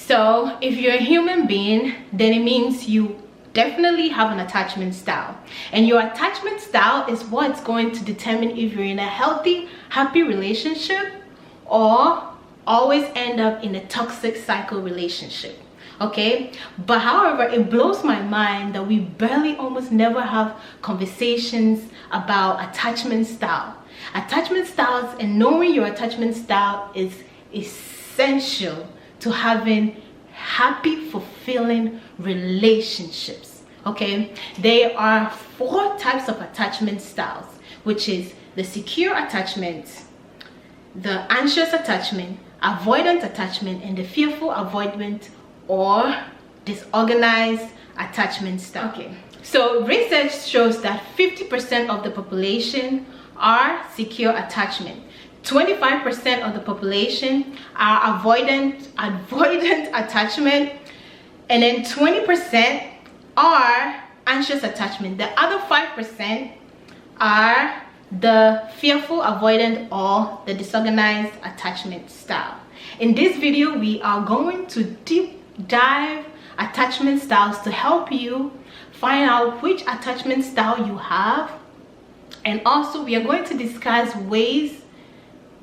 So if you're a human being, then it means you definitely have an attachment style, and your attachment style is what's going to determine if you're in a healthy, happy relationship or always end up in a toxic cycle relationship. Okay, but however, it blows my mind that we barely, almost never have conversations about attachment style. Attachment styles, and knowing your attachment style is essential to having happy, fulfilling relationships. Okay, there are 4 types of attachment styles, which is the secure attachment, the anxious attachment, avoidant attachment, and the fearful avoidant or disorganized attachment style. Okay, so research shows that 50% of the population are secure attachment, 25% of the population are avoidant attachment, and then 20% are anxious attachment. The other 5% are the fearful avoidant or the disorganized attachment style. In this video, we are going to deep dive attachment styles to help you find out which attachment style you have, and also we are going to discuss ways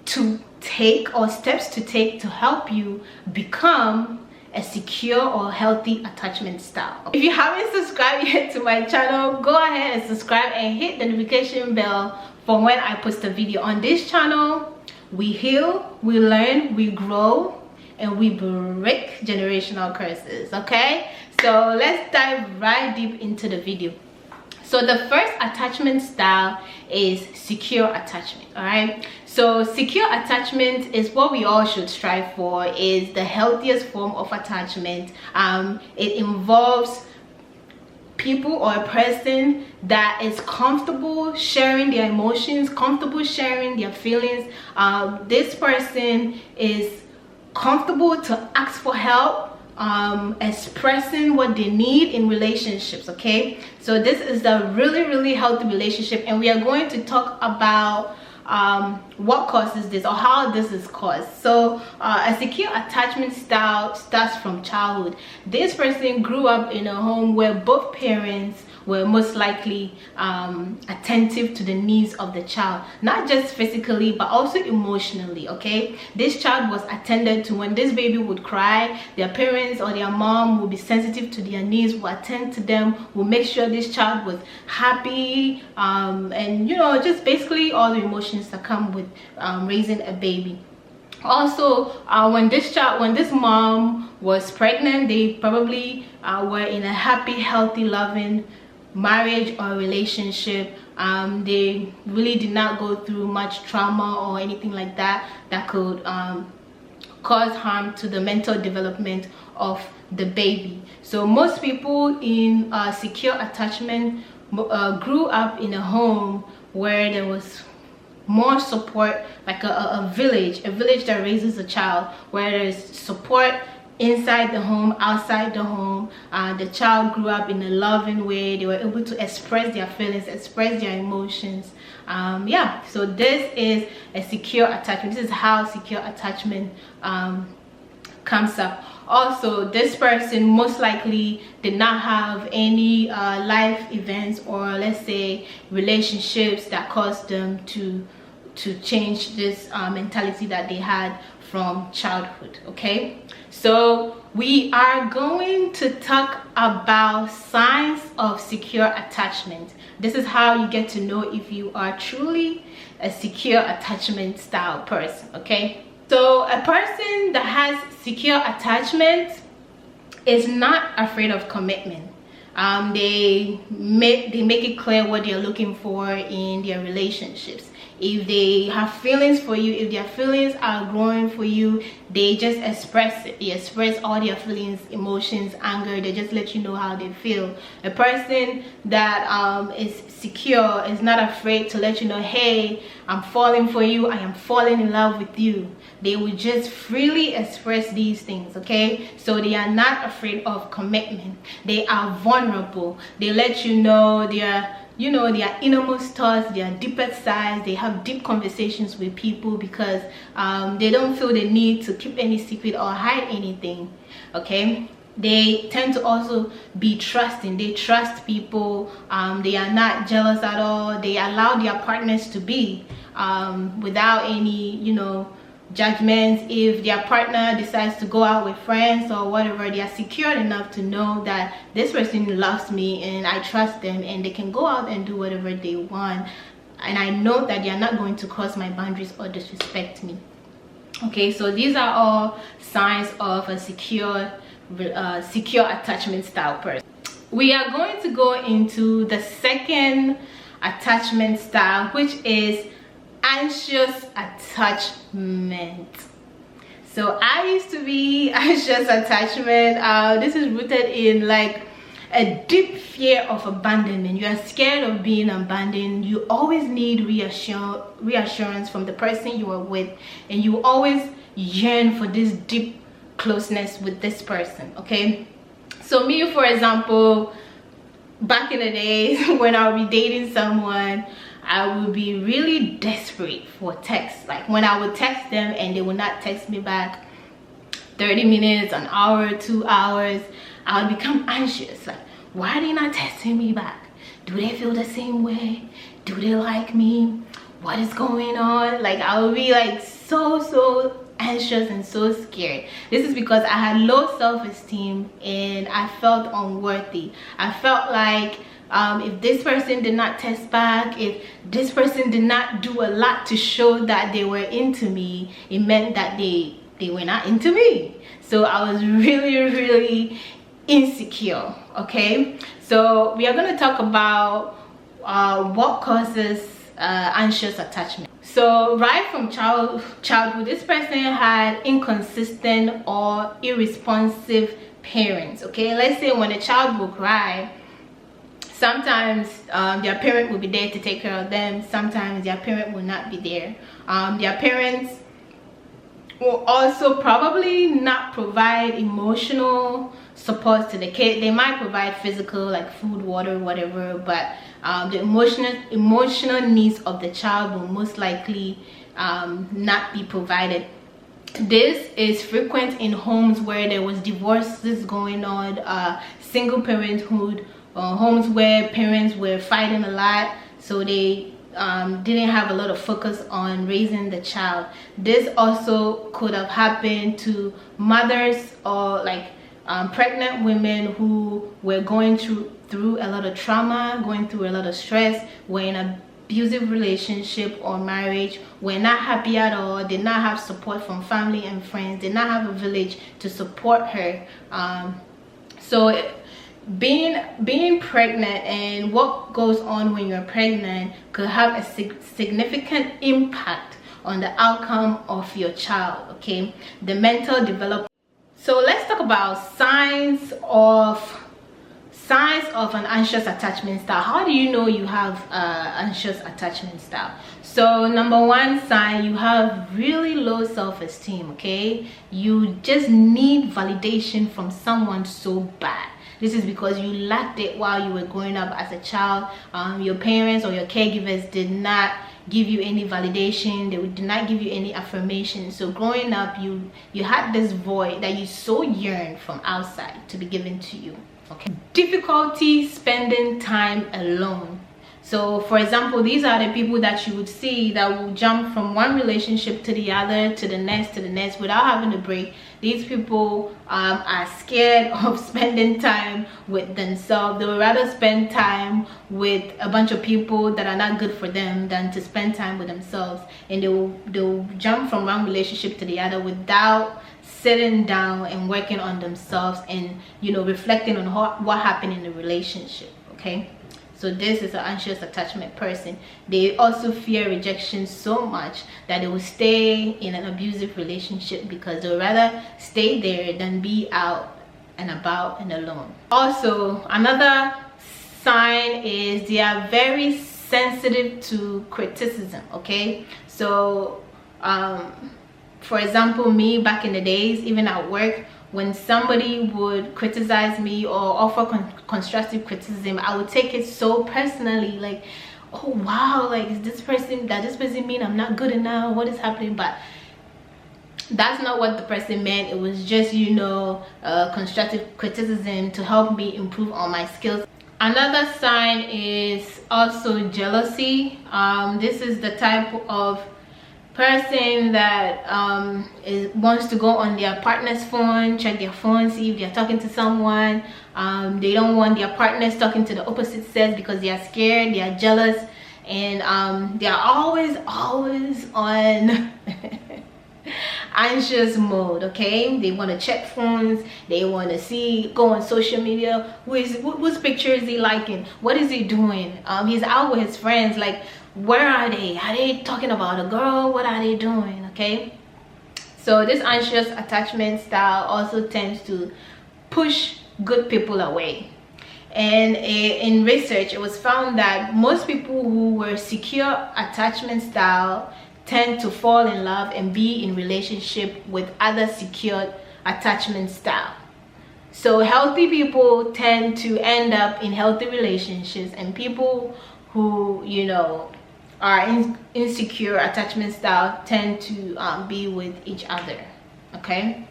to take or steps to take to help you become a secure or healthy attachment style. If you haven't subscribed yet to my channel, go ahead and subscribe and hit the notification bell for when I post a video. On this channel, we heal, we learn, we grow, and we break generational curses. Okay, so let's dive right deep into the video. So the first attachment style is secure attachment. All right, so secure attachment is what we all should strive for, is the healthiest form of attachment. It involves people or a person that is comfortable sharing their emotions, comfortable sharing their feelings. This person is comfortable to ask for help, expressing what they need in relationships. Okay, so this is a really healthy relationship, and we are going to talk about what causes this or how this is caused. So a secure attachment style starts from childhood. This person grew up in a home where both parents were most likely attentive to the needs of the child, not just physically but also emotionally. Okay, this child was attended to. When this baby would cry, their parents or their mom would be sensitive to their needs, will attend to them, will make sure this child was happy, and you know, just basically all the emotions that come with raising a baby. Also, when this mom was pregnant, they probably were in a happy, healthy, loving marriage or relationship. They really did not go through much trauma or anything like that that could cause harm to the mental development of the baby. So most people in secure attachment grew up in a home where there was more support, like a village that raises a child, where there's support inside the home, outside the home. The child grew up in a loving way. They were able to express their feelings, express their emotions. Yeah, so this is a secure attachment. This is how secure attachment comes up. Also, this person most likely did not have any life events or, let's say, relationships that caused them to change this mentality that they had from childhood. Okay, so we are going to talk about signs of secure attachment. This is how you get to know if you are truly a secure attachment style person. Okay, so a person that has secure attachment is not afraid of commitment. They make it clear what they're looking for in their relationships. If they have feelings for you, if their feelings are growing for you, they just express it. They express all their feelings, emotions, anger. They just let you know how they feel. A person that is secure is not afraid to let you know, hey, I'm falling for you, I am falling in love with you. They will just freely express these things. Okay, so they are not afraid of commitment. They are vulnerable. They let you know you know, their innermost thoughts, their deepest sides. They have deep conversations with people because they don't feel the need to keep any secret or hide anything. Okay, they tend to also be trusting. They trust people. They are not jealous at all. They allow their partners to be without any, you know, judgments. If their partner decides to go out with friends or whatever, they are secure enough to know that this person loves me and I trust them, and they can go out and do whatever they want, and I know that they are not going to cross my boundaries or disrespect me. Okay, so these are all signs of a secure attachment style person. We are going to go into the second attachment style, which is anxious attachment. So I used to be anxious attachment. This is rooted in like a deep fear of abandonment. You are scared of being abandoned. You always need reassurance from the person you are with, and you always yearn for this deep closeness with this person. Okay, so me, for example, back in the days when I would be dating someone, I would be really desperate for text. Like when I would text them and they would not text me back 30 minutes, an hour, 2 hours, I would become anxious. Like, why are they not texting me back? Do they feel the same way? Do they like me? What is going on? Like, I would be like so anxious and so scared. This is because I had low self-esteem and I felt unworthy. I felt like if this person did not text back, if this person did not do a lot to show that they were into me, it meant that they were not into me. So I was really insecure. Okay, so we are going to talk about what causes anxious attachment. So right from childhood, this person had inconsistent or irresponsive parents. Okay, let's say when a child will cry, sometimes their parent will be there to take care of them. Sometimes their parent will not be there. Their parents will also probably not provide emotional support to the kid. They might provide physical, like food, water, whatever, but the emotional needs of the child will most likely not be provided. This is frequent in homes where there was divorces going on, single parenthood, homes where parents were fighting a lot, so they didn't have a lot of focus on raising the child. This also could have happened to mothers or like pregnant women who were going through a lot of trauma, going through a lot of stress, were in an abusive relationship or marriage, were not happy at all, did not have support from family and friends, did not have a village to support her. So being pregnant and what goes on when you're pregnant could have a significant impact on the outcome of your child. Okay, the mental development. So let's talk about signs of an anxious attachment style. How do you know you have anxious attachment style? So number one sign, you have really low self-esteem. Okay, you just need validation from someone so bad. This is because you lacked it while you were growing up as a child. Your parents or your caregivers did not give you any validation. They did not give you any affirmation. So growing up, you had this void that you so yearned from outside to be given to you. Okay, difficulty spending time alone. So for example, these are the people that you would see that will jump from one relationship to the other, to the next without having a break. These people are scared of spending time with themselves. They would rather spend time with a bunch of people that are not good for them than to spend time with themselves. And they'll jump from one relationship to the other without sitting down and working on themselves and, you know, reflecting on what happened in the relationship. Okay, so this is an anxious attachment person. They also fear rejection so much that they will stay in an abusive relationship because they would rather stay there than be out and about and alone. Also, another sign is they are very sensitive to criticism. Okay, so for example, me back in the days, even at work, when somebody would criticize me or offer constructive criticism, I would take it so personally, like, oh wow, like, does this person mean I'm not good enough? What is happening? But that's not what the person meant. It was just, you know, constructive criticism to help me improve on my skills. Another sign is also jealousy. This is the type of person that wants to go on their partner's phone, check their phone, see if they're talking to someone. They don't want their partners talking to the opposite sex because they are scared, they are jealous, and they are always on anxious mode. Okay, they want to check phones, they want to go on social media, whose picture is he liking, what is he doing, he's out with his friends, like, where are they talking about a girl, what are they doing? Okay, so this anxious attachment style also tends to push good people away. And in research, it was found that most people who were secure attachment style tend to fall in love and be in relationship with other secure attachment style. So healthy people tend to end up in healthy relationships, and people who, you know, are insecure attachment style tend to be with each other. Okay,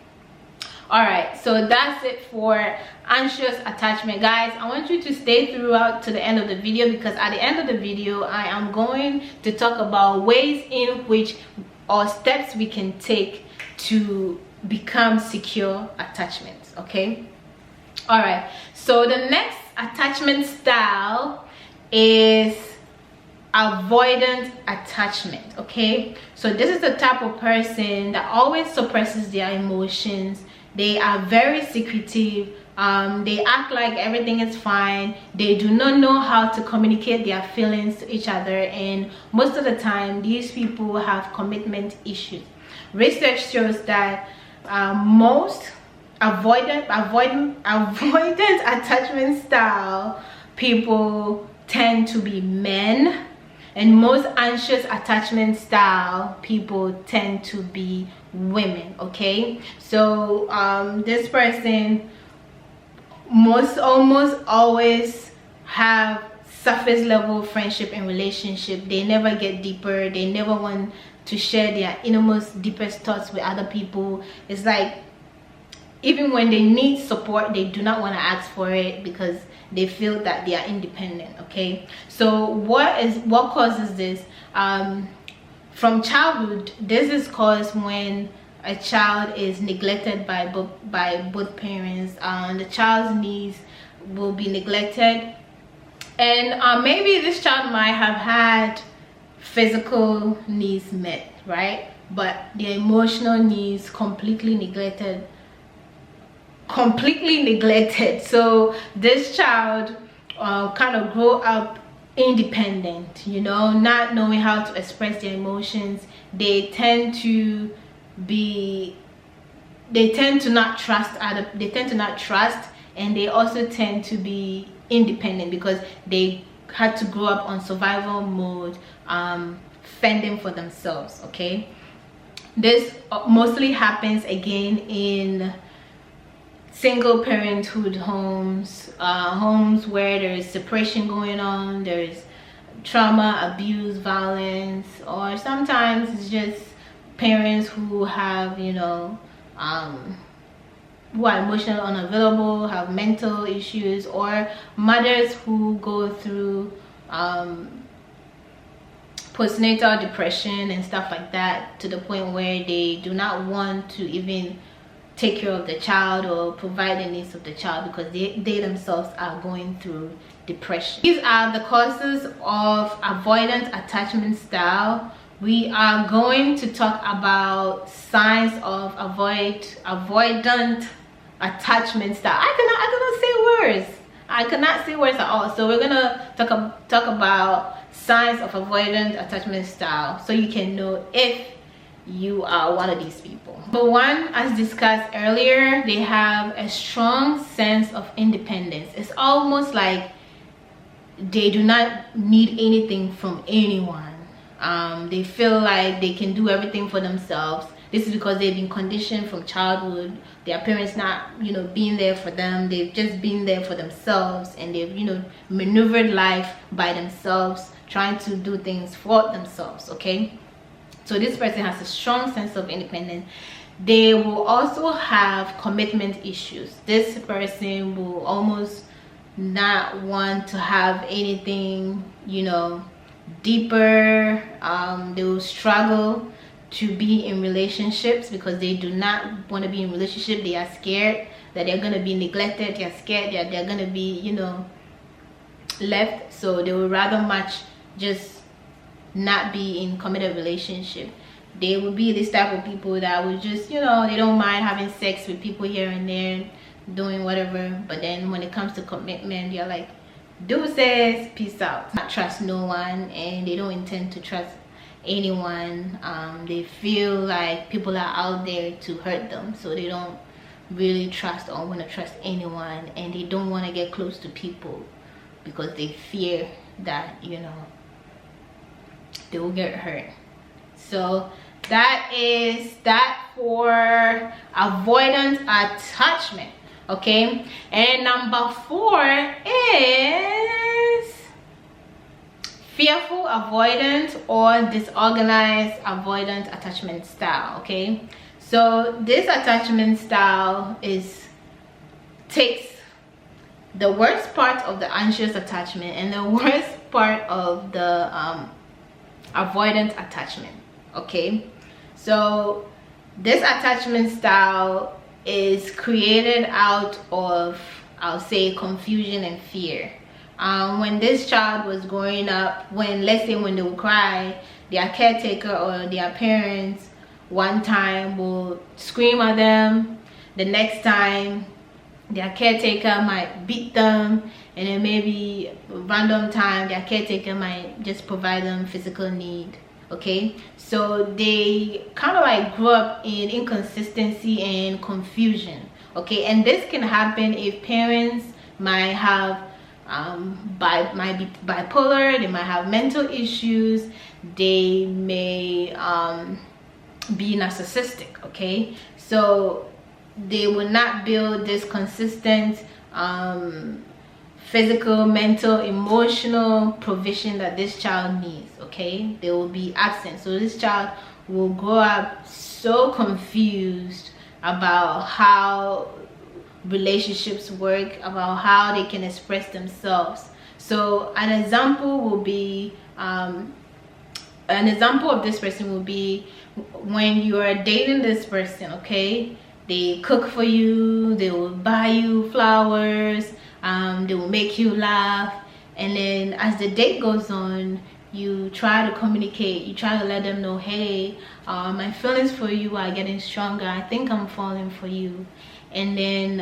all right, so that's it for anxious attachment. Guys, I want you to stay throughout to the end of the video, because at the end of the video I am going to talk about ways in which, or steps we can take to become secure attachments. Okay, all right, so the next attachment style is avoidant attachment. Okay, so this is the type of person that always suppresses their emotions. They are very secretive. They act like everything is fine. They do not know how to communicate their feelings to each other, and most of the time these people have commitment issues. Research shows that most avoidant attachment style people tend to be men, and most anxious attachment style people tend to be women. Okay, so this person almost always have surface level friendship and relationship. They never get deeper. They never want to share their innermost, deepest thoughts with other people. It's like, even when they need support, they do not want to ask for it because they feel that they are independent. Okay, so what causes this? From childhood, this is caused when a child is neglected by both parents. The child's needs will be neglected, and maybe this child might have had physical needs met, right, but their emotional needs completely neglected. So this child kind of grow up independent, you know, not knowing how to express their emotions. They tend to not trust, and they also tend to be independent because they had to grow up on survival mode, fending for themselves. Okay, this mostly happens again in single parenthood homes, homes where there is separation going on, there is trauma, abuse, violence, or sometimes it's just parents who have, you know, who are emotionally unavailable, have mental issues, or mothers who go through postnatal depression and stuff like that, to the point where they do not want to even take care of the child or provide the needs of the child because they themselves are going through depression. These are the causes of avoidant attachment style. We are going to talk about signs of avoidant attachment style. I cannot say words at all. So we're gonna talk about signs of avoidant attachment style, so you can know if you are one of these people. But one, as discussed earlier, they have a strong sense of independence. It's almost like they do not need anything from anyone. They feel like they can do everything for themselves. This is because they've been conditioned from childhood their parents not, you know, being there for them. They've just been there for themselves, and they've, you know, maneuvered life by themselves, trying to do things for themselves. Okay, so this person has a strong sense of independence. They will also have commitment issues. This person will almost not want to have anything, you know, deeper. They will struggle to be in relationships because they do not want to be in relationship. They are scared that they're going to be neglected. They're scared that they're going to be, you know, left. So they would rather much just not be in committed relationship. They will be this type of people that would just, you know, they don't mind having sex with people here and there, doing whatever, but then when it comes to commitment, you're like, deuces, peace out. Not trust no one, and they don't intend to trust anyone. They feel like people are out there to hurt them, so they don't really trust or want to trust anyone, and they don't want to get close to people because they fear that, you know, they will get hurt. So that is that for avoidant attachment. Okay, and number 4 is fearful avoidant or disorganized avoidant attachment style. Okay, so this attachment style takes the worst part of the anxious attachment and the worst part of the avoidant attachment. Okay, so this attachment style is created out of, I'll say, confusion and fear. When this child was growing up, let's say when they will cry, their caretaker or their parents one time will scream at them, the next time their caretaker might beat them, and then maybe random time their caretaker might just provide them physical need. Okay, so they kind of like grew up in inconsistency and confusion. Okay, and this can happen if parents might have might be bipolar, they might have mental issues, they may be narcissistic. Okay, so they will not build this consistent physical, mental, emotional provision that this child needs. Okay, they will be absent, so this child will grow up so confused about how relationships work, about how they can express themselves. So an example will be an example of this person will be when you are dating this person. Okay, they cook for you, they will buy you flowers, they will make you laugh, and then as the date goes on, you try to communicate, you try to let them know, hey, my feelings for you are getting stronger, I think I'm falling for you. And then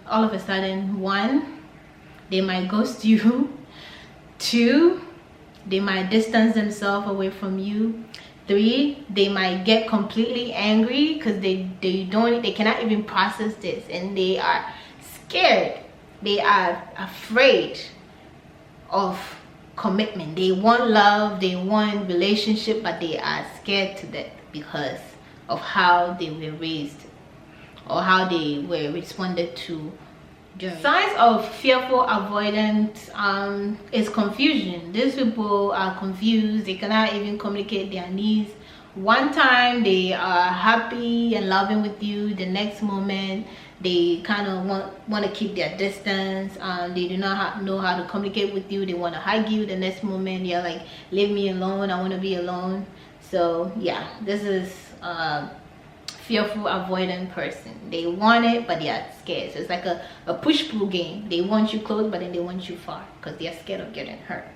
all of a sudden, 1, they might ghost you. 2, they might distance themselves away from you. 3, they might get completely angry because they cannot even process this, and they are scared, they are afraid of commitment. They want love, they want relationship, but they are scared to death because of how they were raised or how they were responded to. Signs of fearful avoidant is confusion. These people are confused, they cannot even communicate their needs. One time they are happy and loving with you, the next moment they kind of want to keep their distance. They do not know how to communicate with you. They want to hug you, the next moment they're like, leave me alone, I want to be alone. So yeah, this is fearful avoidant person. They want it, but they are scared. So it's like a push-pull game. They want you close, but then they want you far because they are scared of getting hurt.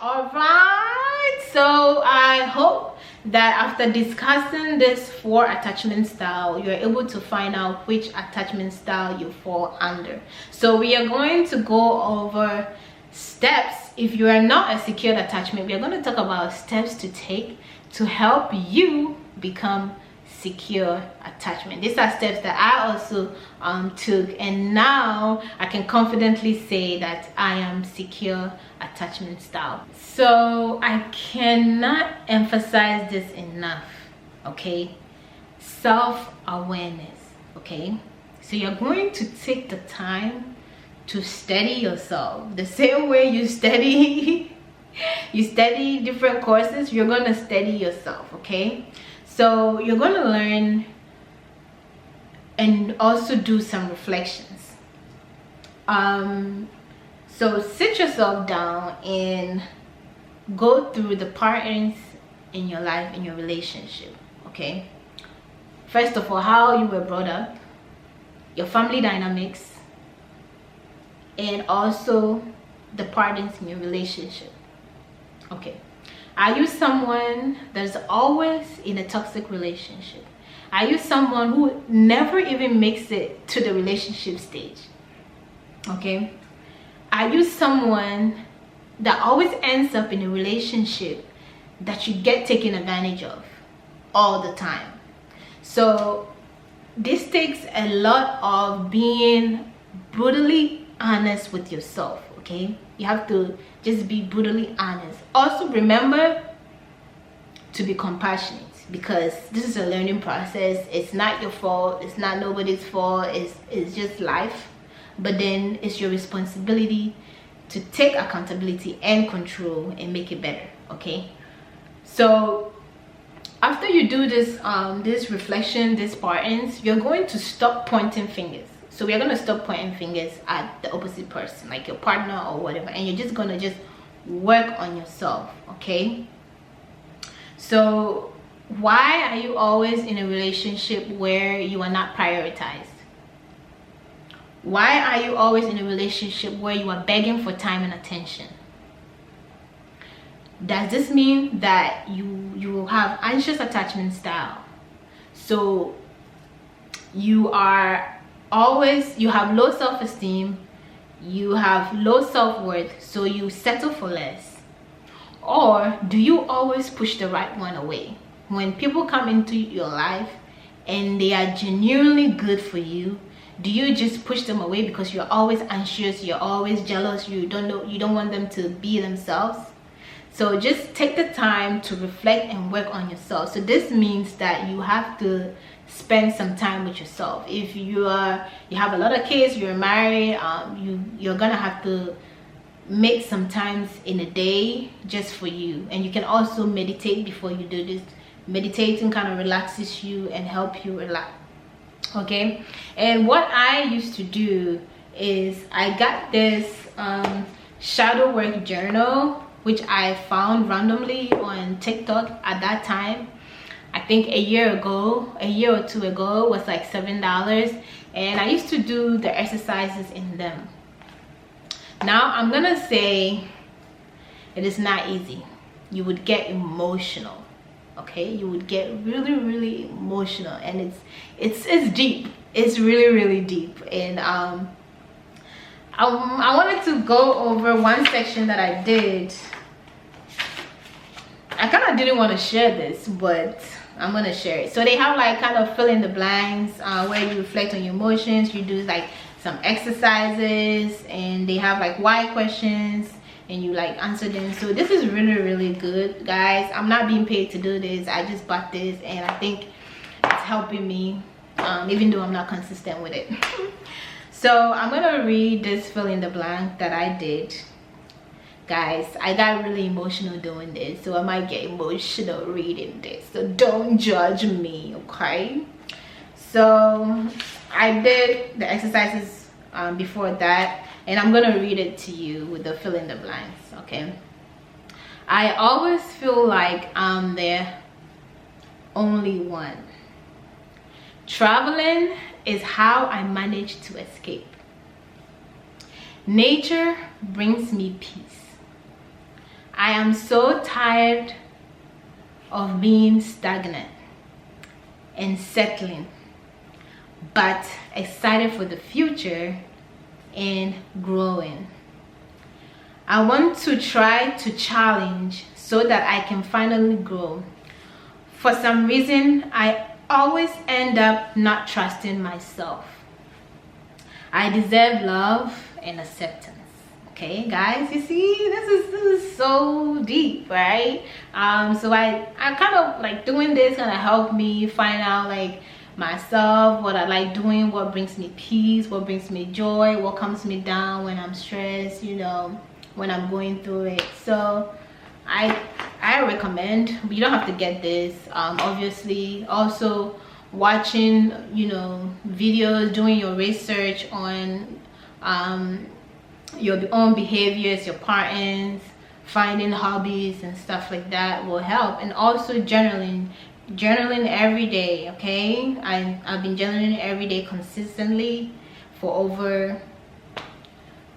All right, so I hope that after discussing this 4 attachment style, you're able to find out which attachment style you fall under. So we are going to go over steps. If you are not a secured attachment, we are going to talk about steps to take to help you become secure attachment. These are steps that I also took, and now I can confidently say that I am secure attachment style. So I cannot emphasize this enough. Okay, self-awareness. okay? So you're going to take the time to study yourself. The same way you study you study different courses, you're going to study yourself, okay? So you're going to learn and also do some reflections. So sit yourself down and go through the patterns in your life, in your relationship, okay? First of all, how you were brought up, your family dynamics, and also the patterns in your relationship, okay? Are you someone that's always in a toxic relationship? Are you someone who never even makes it to the relationship stage? Okay? Are you someone that always ends up in a relationship that you get taken advantage of all the time? So this takes a lot of being brutally honest with yourself, okay? You have to just be brutally honest. Also remember to be compassionate, because this is a learning process. It's not your fault, it's not nobody's fault, it's just life. But then it's your responsibility to take accountability and control and make it better, okay? So after you do this this reflection, these patterns, you're going to stop pointing fingers. So we're going to stop pointing fingers at the opposite person, like your partner or whatever, and you're just going to just work on yourself, okay? So why are you always in a relationship where you are not prioritized? Why are you always in a relationship where you are begging for time and attention? Does this mean that you have anxious attachment style? So you have low self-esteem, you have low self-worth, so you settle for less? Or do you always push the right one away? When people come into your life and they are genuinely good for you, do you just push them away because you're always anxious, you're always jealous, you don't want them to be themselves? So just take the time to reflect and work on yourself. So this means that you have to spend some time with yourself. If you have a lot of kids, you're married, you're gonna have to make some times in a day just for you. And you can also meditate before you do this. Meditating kind of relaxes you and help you relax, okay? And what I used to do is I got this shadow work journal, which I found randomly on TikTok at that time. I think a year or two ago, was like $7, and I used to do the exercises in them. Now I'm gonna say it is not easy. You would get emotional, okay? You would get really emotional, and it's deep. It's really deep. And I wanted to go over one section that I did. I kind of didn't want to share this, but I'm gonna share it. So they have like kind of fill in the blanks where you reflect on your emotions. You do like some exercises, and they have like why questions, and you like answer them. So this is really good, guys. I'm not being paid to do this. I just bought this, and I think it's helping me, even though I'm not consistent with it. So I'm gonna read this fill in the blank that I did. Guys, I got really emotional doing this, so I might get emotional reading this, so don't judge me, okay? So I did the exercises before that, and I'm gonna read it to you with the fill in the blanks, okay? I always feel like I'm the only one. Traveling is how I manage to escape. Nature brings me peace. I am so tired of being stagnant and settling, but excited for the future and growing. I want to try to challenge so that I can finally grow. For some reason, I always end up not trusting myself. I deserve love and acceptance. Okay, guys, you see, this is so deep, right? So I kind of like doing this kind of helped me find out like myself, what I like doing, what brings me peace, what brings me joy, what calms me down when I'm stressed, you know, when I'm going through it. So I recommend, but you don't have to get this. Obviously, also watching, you know, videos, doing your research on your own behaviors, your patterns, finding hobbies and stuff like that will help. And also journaling every day. Okay, I've been journaling every day consistently for over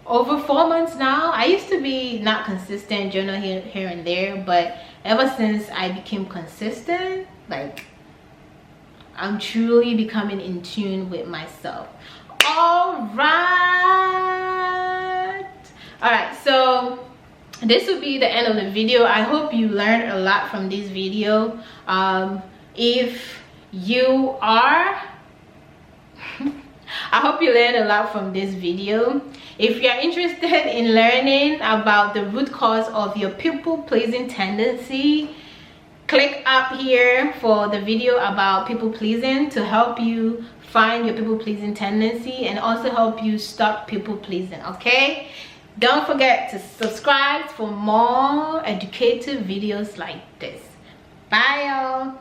4 months now. I used to be not consistent, journal here and there, but ever since I became consistent, like, I'm truly becoming in tune with myself. All right, so this will be the end of the video. I hope you learned a lot from this video. If you are I hope you learned a lot from this video. If you are interested in learning about the root cause of your people-pleasing tendency, click up here for the video about people-pleasing to help you find your people-pleasing tendency and also help you stop people-pleasing. Okay, don't forget to subscribe for more educative videos like this. Bye y'all.